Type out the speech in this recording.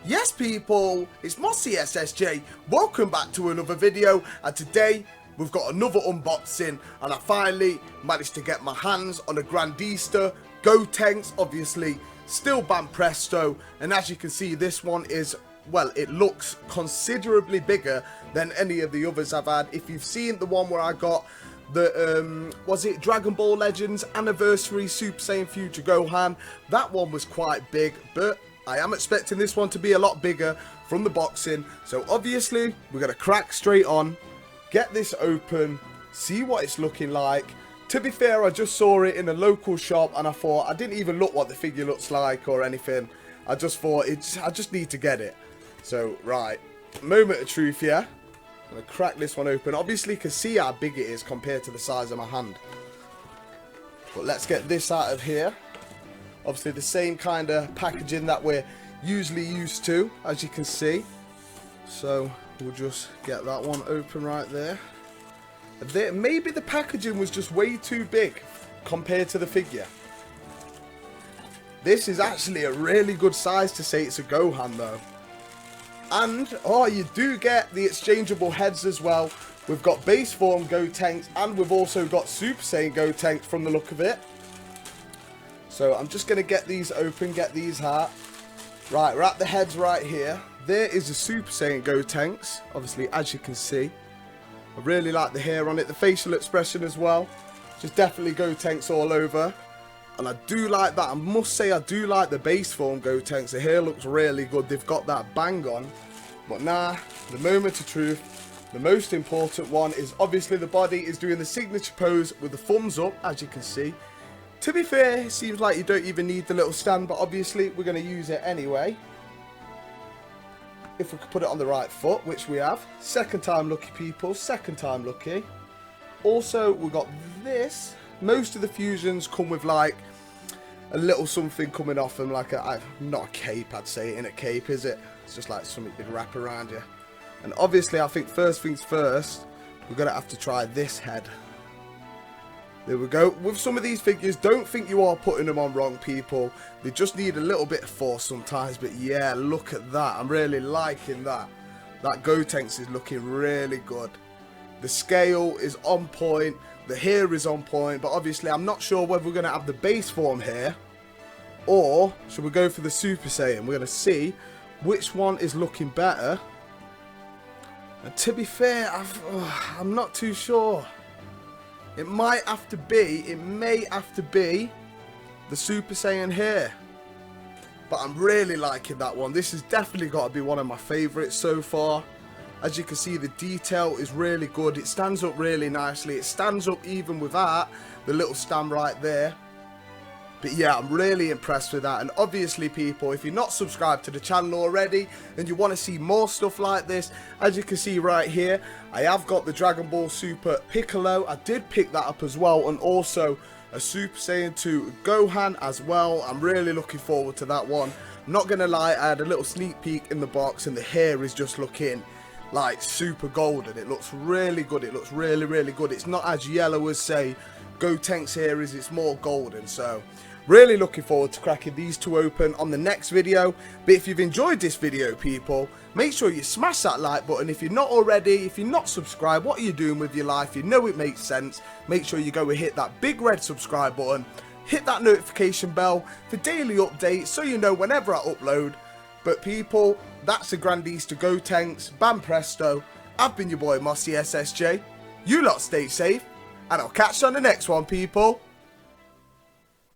Yes people, it's MossieSSJ, welcome back to another video, and today we've got another unboxing and I finally managed to get my hands on a Grandista Gotenks, obviously still Banpresto, and as you can see this one is, well, it looks considerably bigger than any of the others I've had. If you've seen the one where I got the, was it Dragon Ball Legends Anniversary Super Saiyan Future Gohan, that one was quite big, but I am expecting this one to be a lot bigger from the boxing. So obviously we're going to crack straight on, get this open, see what it's looking like. To be fair, I just saw it in a local shop and I thought, I didn't even look what the figure looks like or anything. I just thought, I just need to get it. So right, moment of truth here. I'm going to crack this one open. Obviously you can see how big it is compared to the size of my hand. But let's get this out of here. Obviously the same kind of packaging that we're usually used to, as you can see. So we'll just get that one open right there. Maybe the packaging was just way too big compared to the figure. This is actually a really good size to say it's a Gohan though. And, oh, you do get the exchangeable heads as well. We've got base form Gotenks and we've also got Super Saiyan Gotenks from the look of it. So I'm just going to get these open, get these out. Right, we're at the heads right here. There is a Super Saiyan Gotenks, obviously, as you can see. I really like the hair on it, the facial expression as well. Just definitely Gotenks all over. And I do like that. I must say I do like the base form Gotenks. The hair looks really good. They've got that bang on. But nah, the moment of truth, the most important one is obviously the body is doing the signature pose with the thumbs up, as you can see. To be fair, it seems like you don't even need the little stand, but obviously we're going to use it anyway. If we could put it on the right foot, which we have. Second time lucky people, second time lucky. Also, we've got this. Most of the fusions come with like a little something coming off them, like not a cape, I'd say it in a cape, is it? It's just like something big wrap around you. And obviously, I think first things first, we're going to have to try this head. There we go. With some of these figures, don't think you are putting them on wrong, people. They just need a little bit of force sometimes. But yeah, look at that. I'm really liking that. That Gotenks is looking really good. The scale is on point. The hair is on point. But obviously, I'm not sure whether we're going to have the base form here. Or should we go for the Super Saiyan? We're going to see which one is looking better. And to be fair, I'm not too sure. It may have to be the Super Saiyan here. But I'm really liking that one. This has definitely got to be one of my favourites so far. As you can see, the detail is really good. It stands up really nicely. It stands up even without the little stand right there. But yeah, I'm really impressed with that. And obviously, people, if you're not subscribed to the channel already and you want to see more stuff like this, as you can see right here, I have got the Dragon Ball Super Piccolo. I did pick that up as well. And also a Super Saiyan 2 Gohan as well. I'm really looking forward to that one. I'm not going to lie, I had a little sneak peek in the box and the hair is just looking like super golden. It looks really good. It looks really, really good. It's not as yellow as, say, Gotenks here is. It's more golden. So really looking forward to cracking these two open on the next video. But if you've enjoyed this video, people, make sure you smash that like button. If you're not already, if you're not subscribed, what are you doing with your life? You know it makes sense. Make sure you go and hit that big red subscribe button. Hit that notification bell for daily updates so you know whenever I upload. But people, that's the Grandista Gotenks Banpresto. I've been your boy MossieSSJ. You lot stay safe, and I'll catch you on the next one, people.